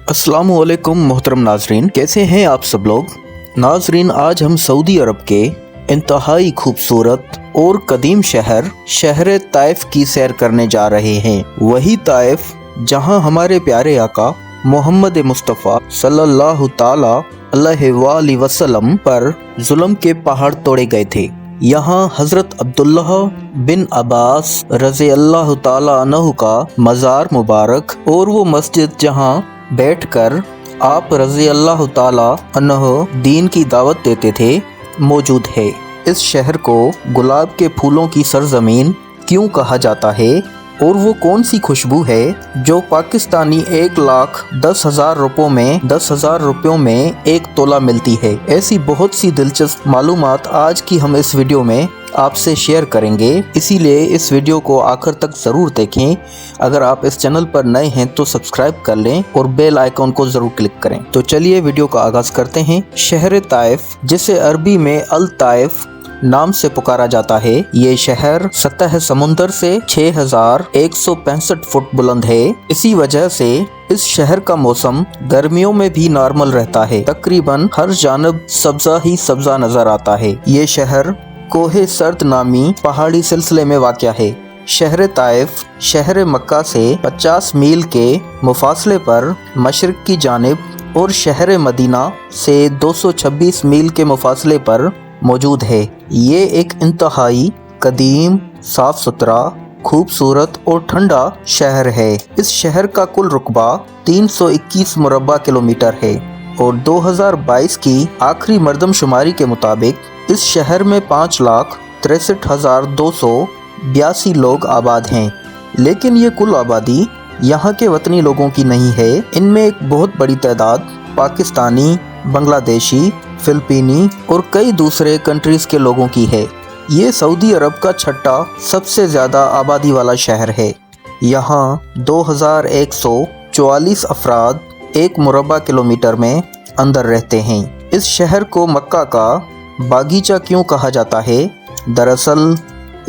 अस्सलामुअलैकुम मोहतरम नाजरीन, कैसे हैं आप सब लोग। नाजरीन, आज हम सऊदी अरब के इंतहाई खूबसूरत और कदीम शहर ताइफ की सैर करने जा रहे हैं। वही ताइफ जहां हमारे प्यारे आका मोहम्मद मुस्तफ़ा सल्लल्लाहु ताला अलैहि वसल्लम पर जुल्म के पहाड़ तोड़े गए थे। यहाँ हजरत अब्दुल्लाह बिन अब्बास रज़ी अल्लाह ताला अन्हु का मज़ार मुबारक और वो मस्जिद जहाँ बैठकर आप रज़ी अल्लाह ताला अन्हु दीन की दावत देते थे मौजूद है। इस शहर को गुलाब के फूलों की सरजमीन क्यों कहा जाता है और वो कौन सी खुशबू है जो पाकिस्तानी 1,10,000 रुपयों में एक तोला मिलती है। ऐसी बहुत सी दिलचस्प मालूमात आज की हम इस वीडियो में आपसे शेयर करेंगे, इसीलिए इस वीडियो को आखिर तक ज़रूर देखें। अगर आप इस चैनल पर नए हैं तो सब्सक्राइब कर लें और बेल आइकॉन को ज़रूर क्लिक करें। तो चलिए वीडियो का आगाज़ करते हैं। शहर ताइफ, जिसे अरबी में अल ताइफ नाम से पुकारा जाता है, ये शहर सतह समुंदर से 6,165 फुट बुलंद है। इसी वजह से इस शहर का मौसम गर्मियों में भी नॉर्मल रहता है। तकरीबन हर जानब सब्जा ही सब्जा नजर आता है। ये शहर कोहे सर्द नामी पहाड़ी सिलसिले में वाक़या है। शहर ताइफ शहर मक्का से 50 मील के मुफासले पर मशरिक की जानिब और शहर मदीना से 226 मील के मुफासले पर मौजूद है। ये एक इंतहाई कदीम, साफ सुथरा, खूबसूरत और ठंडा शहर है। इस शहर का कुल रुकबा 321 मुरब्बा किलोमीटर है और 2022 की आखिरी मर्दमशुमारी के मुताबिक इस शहर में 5,63,282 लोग आबाद हैं। लेकिन ये कुल आबादी यहाँ के वतनी लोगों की नहीं है। इनमें एक बहुत बड़ी तादाद पाकिस्तानी, बांग्लादेशी, फिलिपीनी और कई दूसरे कंट्रीज़ के लोगों की है। ये सऊदी अरब का छठा सबसे ज़्यादा आबादी वाला शहर है। यहाँ 2,144 अफराद 1 मुरब्बा किलोमीटर में अंदर रहते हैं। इस शहर को मक्का का बागीचा क्यों कहा जाता है? दरअसल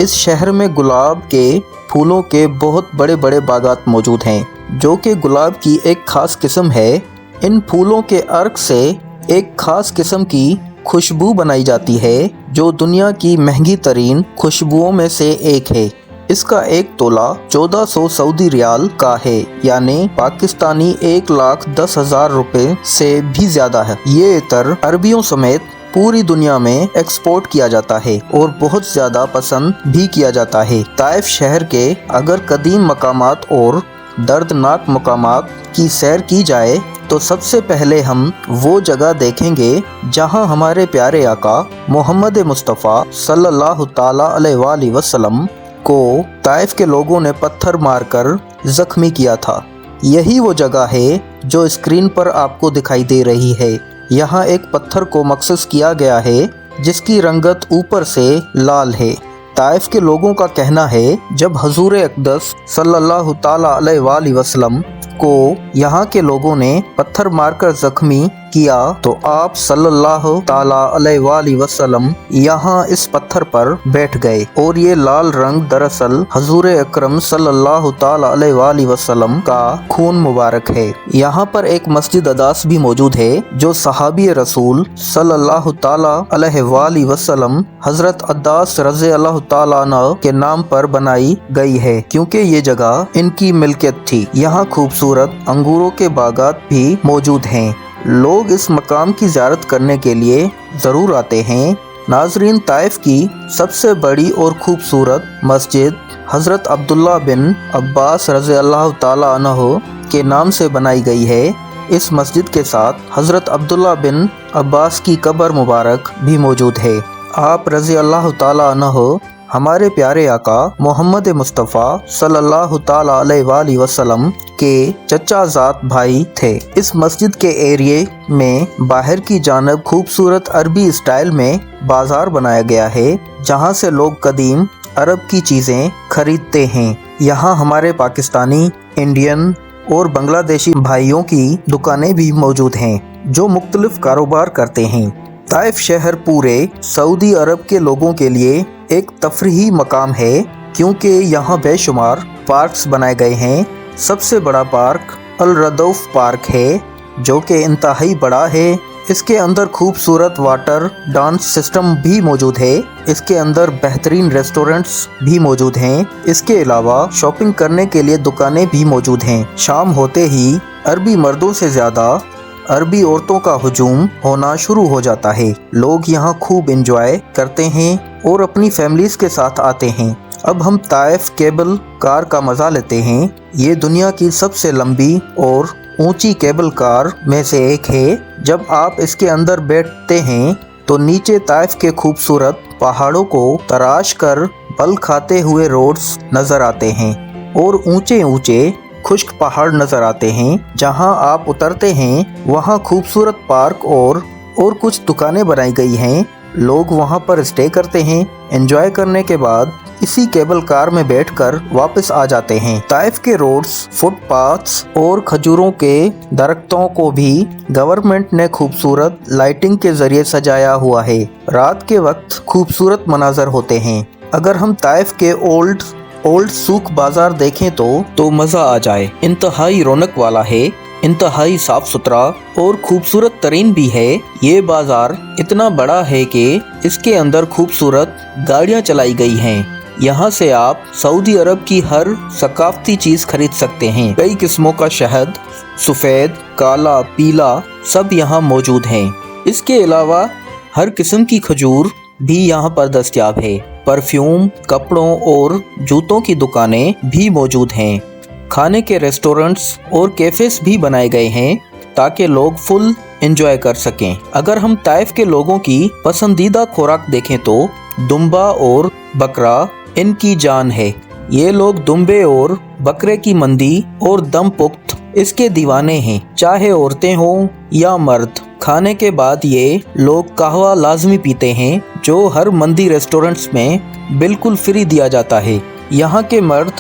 इस शहर में गुलाब के फूलों के बहुत बड़े बड़े बागात मौजूद हैं, जो कि गुलाब की एक ख़ास किस्म है। इन फूलों के अर्क से एक ख़ास किस्म की खुशबू बनाई जाती है, जो दुनिया की महंगी तरीन खुशबुओं में से एक है। इसका एक तोला 1400 सऊदी रियाल का है, यानी पाकिस्तानी 1,10,000 रुपये से भी ज़्यादा है। ये इतर अरबियों समेत पूरी दुनिया में एक्सपोर्ट किया जाता है और बहुत ज़्यादा पसंद भी किया जाता है। ताइफ शहर के अगर कदीम मकामात और दर्दनाक मकामात की सैर की जाए तो सबसे पहले हम वो जगह देखेंगे जहां हमारे प्यारे आका मोहम्मद मुस्तफ़ा सल्लल्लाहु ताला अलैहि वसल्लम को ताइफ के लोगों ने पत्थर मारकर ज़ख्मी किया था। यही वो जगह है जो स्क्रीन पर आपको दिखाई दे रही है। यहाँ एक पत्थर को मखसूस किया गया है जिसकी रंगत ऊपर से लाल है। ताइफ के लोगों का कहना है, जब हजूर अक़दस सल्लल्लाहु ताला अलैहि वसल्लम को यहाँ के लोगों ने पत्थर मारकर जख्मी किया तो आप सल्लल्लाहु ताला अलैहि वसल्लम यहाँ इस पत्थर पर बैठ गए और ये लाल रंग दरअसल हजूर अकरम सल्लल्लाहु ताला अलैहि वसल्लम का खून मुबारक है। यहाँ पर एक मस्जिद अदास भी मौजूद है जो सहाबी रसूल सल्लल्लाहु ताला अलैहि वसल्लम हजरत अद्दास रज़ी अल्लाह ताला अन्हु के नाम पर बनाई गई है, क्योंकि ये जगह इनकी मिल्कियत थी। यहाँ खूबसूरत अंगूरों के बागात भी मौजूद हैं। लोग इस मकाम की ज़ियारत करने के लिए ज़रूर आते हैं। नाजरीन, ताइफ की सबसे बड़ी और खूबसूरत मस्जिद हज़रत अब्दुल्ला बिन अब्बास रज़ी अल्लाह ताला अन्हु के नाम से बनाई गई है। इस मस्जिद के साथ हज़रत अब्दुल्ला बिन अब्बास की कब्र मुबारक भी मौजूद है। आप रज़ी अल्लाह ताला अन्हु हमारे प्यारे आका मोहम्मद मुस्तफ़ा सल्लल्लाहु ताला अलैहि वसल्लम के चचाज़ाद भाई थे। इस मस्जिद के एरिए में बाहर की जानब खूबसूरत अरबी स्टाइल में बाजार बनाया गया है, जहां से लोग कदीम अरब की चीज़ें खरीदते हैं। यहाँ हमारे पाकिस्तानी, इंडियन और बांग्लादेशी भाइयों की दुकानें भी मौजूद हैं जो मुख्तलिफ कारोबार करते हैं। ताइफ शहर पूरे सऊदी अरब के लोगों के लिए एक तफरीही मकाम है, क्योंकि यहाँ बेशुमार पार्क्स बनाए गए हैं। सबसे बड़ा पार्क अल रदौफ पार्क है, जो कि इंतहाई बड़ा है। इसके अंदर खूबसूरत वाटर डांस सिस्टम भी मौजूद है। इसके अंदर बेहतरीन रेस्टोरेंट्स भी मौजूद हैं। इसके अलावा शॉपिंग करने के लिए दुकानें भी मौजूद हैं। शाम होते ही अरबी मर्दों से ज़्यादा अरबी औरतों का हुजूम होना शुरू हो जाता है। लोग यहाँ खूब एंजॉय करते हैं और अपनी फैमिलीज के साथ आते हैं। अब हम ताइफ केबल कार का मज़ा लेते हैं। ये दुनिया की सबसे लंबी और ऊंची केबल कार में से एक है। जब आप इसके अंदर बैठते हैं तो नीचे ताइफ के खूबसूरत पहाड़ों को तराश कर बल खाते हुए रोड्स नज़र आते हैं और ऊंचे ऊंचे खुश्क पहाड़ नज़र आते हैं। जहां आप उतरते हैं वहां खूबसूरत पार्क और कुछ दुकानें बनाई गई हैं। लोग वहां पर स्टे करते हैं। एंजॉय करने के बाद इसी केबल कार में बैठकर वापस आ जाते हैं। ताइफ के रोड्स, फुटपाथ्स और खजूरों के दरख्तों को भी गवर्नमेंट ने खूबसूरत लाइटिंग के जरिए सजाया हुआ है। रात के वक्त खूबसूरत मनाजर होते हैं। अगर हम ताइफ के ओल्ड सूक बाजार देखें तो मज़ा आ जाए। इंतहाई रौनक वाला है, इंतहाई साफ सुथरा और खूबसूरत तरीन भी है। ये बाजार इतना बड़ा है कि इसके अंदर खूबसूरत गाड़ियाँ चलाई गई हैं। यहाँ से आप सऊदी अरब की हर सकाफती चीज़ खरीद सकते हैं। कई किस्मों का शहद, सफ़ेद, काला, पीला सब यहाँ मौजूद हैं। इसके अलावा हर किस्म की खजूर भी यहाँ पर दस्तयाब है। परफ्यूम, कपड़ों और जूतों की दुकानें भी मौजूद हैं। खाने के रेस्टोरेंट्स और कैफ़ेस भी बनाए गए हैं ताकि लोग फुल एंजॉय कर सकें। अगर हम ताइफ के लोगों की पसंदीदा खुराक देखें तो दुम्बा और बकरा इनकी जान है। ये लोग दुम्बे और बकरे की मंदी और दम पुख्त इसके दीवाने हैं। चाहे औरतें हों या मर्द, खाने के बाद ये लोग कहवा लाजमी पीते हैं, जो हर मंदी रेस्टोरेंट्स में बिल्कुल फ्री दिया जाता है। यहाँ के मर्द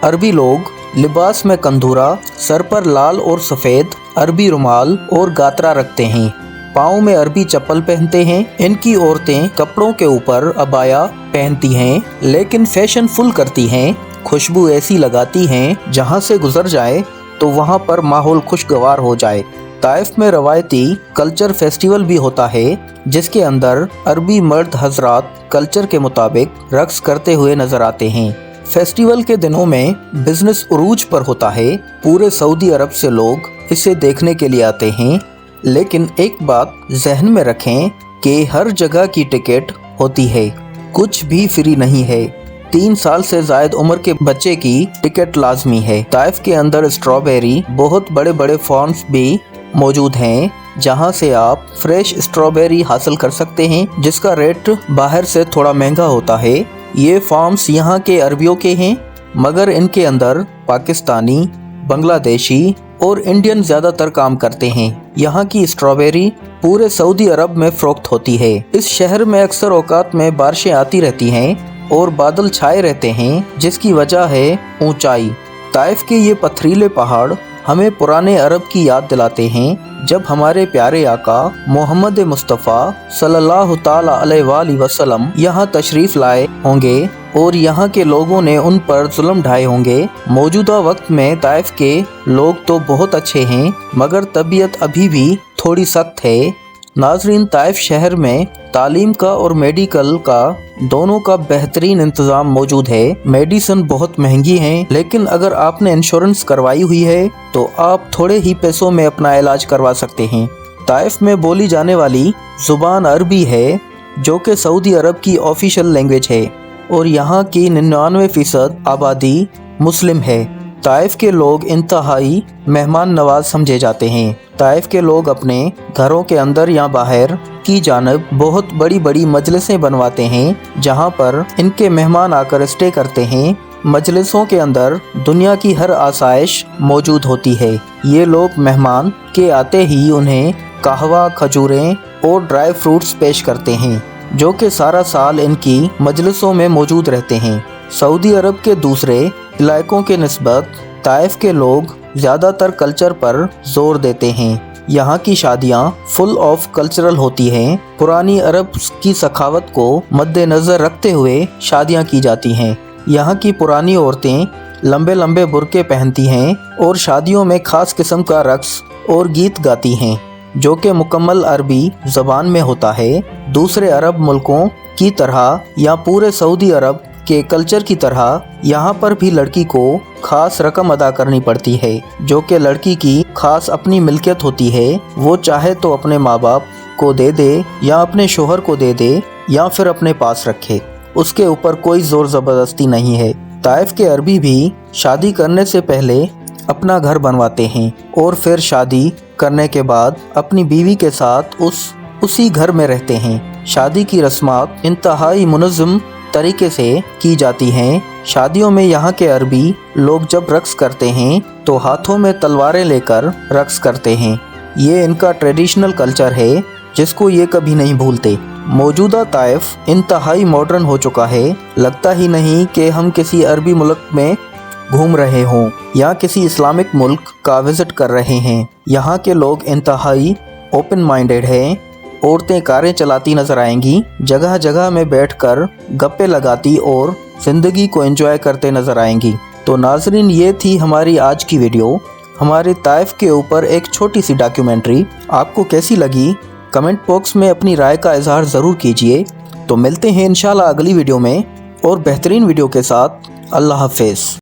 अरबी लोग लिबास में कंधूरा, सर पर लाल और सफ़ेद अरबी रुमाल और गातरा रखते हैं। पाँव में अरबी चप्पल पहनते हैं। इनकी औरतें कपड़ों के ऊपर अबाया पहनती हैं, लेकिन फैशन फुल करती हैं। खुशबू ऐसी लगाती हैं जहां से गुजर जाए तो वहां पर माहौल खुशगवार हो जाए। ताइफ में रवायती कल्चर फेस्टिवल भी होता है, जिसके अंदर अरबी मर्द हजरात कल्चर के मुताबिक रक्स करते हुए नजर आते हैं। फेस्टिवल के दिनों में बिजनेस उरूज पर होता है। पूरे सऊदी अरब से लोग इसे देखने के लिए आते हैं। लेकिन एक बात जहन में रखें कि हर जगह की टिकट होती है, कुछ भी फ्री नहीं है। 3 साल से ज़ायद उम्र के बच्चे की टिकट लाजमी है। ताइफ के अंदर स्ट्रॉबेरी बहुत बड़े बड़े फार्म्स भी मौजूद हैं, जहां से आप फ्रेश स्ट्रॉबेरी हासिल कर सकते हैं, जिसका रेट बाहर से थोड़ा महंगा होता है। ये फार्म्स यहाँ के अरबियों के हैं, मगर इनके अंदर पाकिस्तानी, बांग्लादेशी और इंडियन ज़्यादातर काम करते हैं। यहाँ की स्ट्रॉबेरी पूरे सऊदी अरब में फ़रोख्त होती है। इस शहर में अक्सर औकात में बारिशें आती रहती हैं और बादल छाए रहते हैं, जिसकी वजह है ऊंचाई। ताइफ के ये पथरीले पहाड़ हमें पुराने अरब की याद दिलाते हैं, जब हमारे प्यारे आका मोहम्मद मुस्तफ़ा सल्लल्लाहु ताला अलैहि वसल्लम यहाँ तशरीफ़ लाए होंगे और यहाँ के लोगों ने उन पर जुल्म ढाए होंगे। मौजूदा वक्त में ताइफ के लोग तो बहुत अच्छे हैं, मगर तबीयत अभी भी थोड़ी सख्त है। नाजरीन, ताइफ शहर में तालीम का और मेडिकल का दोनों का बेहतरीन इंतज़ाम मौजूद है। मेडिसिन बहुत महंगी हैं, लेकिन अगर आपने इंश्योरेंस करवाई हुई है तो आप थोड़े ही पैसों में अपना इलाज करवा सकते हैं। ताइफ में बोली जाने वाली ज़ुबान अरबी है, जो कि सऊदी अरब की ऑफिशियल लैंग्वेज है, और यहाँ की 99% आबादी मुस्लिम है। ताइफ के लोग इंतहाई मेहमान नवाज समझे जाते हैं। ताइफ के लोग अपने घरों के अंदर या बाहर की जानब बहुत बड़ी बड़ी मजलिसें बनवाते हैं, जहाँ पर इनके मेहमान आकर स्टे करते हैं। मजलिसों के अंदर दुनिया की हर आसाइश मौजूद होती है। ये लोग मेहमान के आते ही उन्हें कहवा, खजूरें और ड्राई फ्रूट्स पेश करते हैं, जो कि सारा साल इनकी मजलिसों में मौजूद रहते हैं। सऊदी अरब के दूसरे इलाकों के निस्बत ताइफ के लोग ज़्यादातर कल्चर पर जोर देते हैं। यहाँ की शादियाँ फुल ऑफ कल्चरल होती हैं। पुरानी अरब की सखावत को मद्देनज़र रखते हुए शादियाँ की जाती हैं। यहाँ की पुरानी औरतें लंबे लंबे बुर्के पहनती हैं और शादियों में खास किस्म का रक्स और गीत गाती हैं जो कि मुकम्मल अरबी ज़बान में होता है। दूसरे अरब मुल्कों की तरह या पूरे सऊदी अरब के कल्चर की तरह यहाँ पर भी लड़की को खास रकम अदा करनी पड़ती है जो कि लड़की की खास अपनी मिल्कियत होती है। वो चाहे तो अपने माँ बाप को दे दे या अपने शोहर को दे दे या फिर अपने पास रखे, उसके ऊपर कोई ज़ोर ज़बरदस्ती नहीं है। ताइफ के अरबी भी शादी करने से पहले अपना घर बनवाते हैं और फिर शादी करने के बाद अपनी बीवी के साथ उसी घर में रहते हैं। शादी की रस्मात इंतहाई मुनज़्ज़म तरीके से की जाती हैं। शादियों में यहाँ के अरबी लोग जब रक्स करते हैं तो हाथों में तलवारें लेकर रक्स करते हैं। ये इनका ट्रेडिशनल कल्चर है जिसको ये कभी नहीं भूलते। मौजूदा ताइफ इंतहाई मॉडर्न हो चुका है। लगता ही नहीं कि हम किसी अरबी मुल्क में घूम रहे हों या किसी इस्लामिक मुल्क का विज़िट कर रहे हैं। यहाँ के लोग इंतहाई ओपन माइंडेड हैं। औरतें कारें चलाती नजर आएंगी, जगह जगह में बैठकर गप्पे लगाती और ज़िंदगी को एंजॉय करते नजर आएंगी। तो नाजरीन, ये थी हमारी आज की वीडियो, हमारे ताइफ के ऊपर एक छोटी सी डॉक्यूमेंट्री। आपको कैसी लगी कमेंट बॉक्स में अपनी राय का इजहार ज़रूर कीजिए। तो मिलते हैं इंशाल्लाह अगली वीडियो में और बेहतरीन वीडियो के साथ। अल्लाह हाफ़िज़।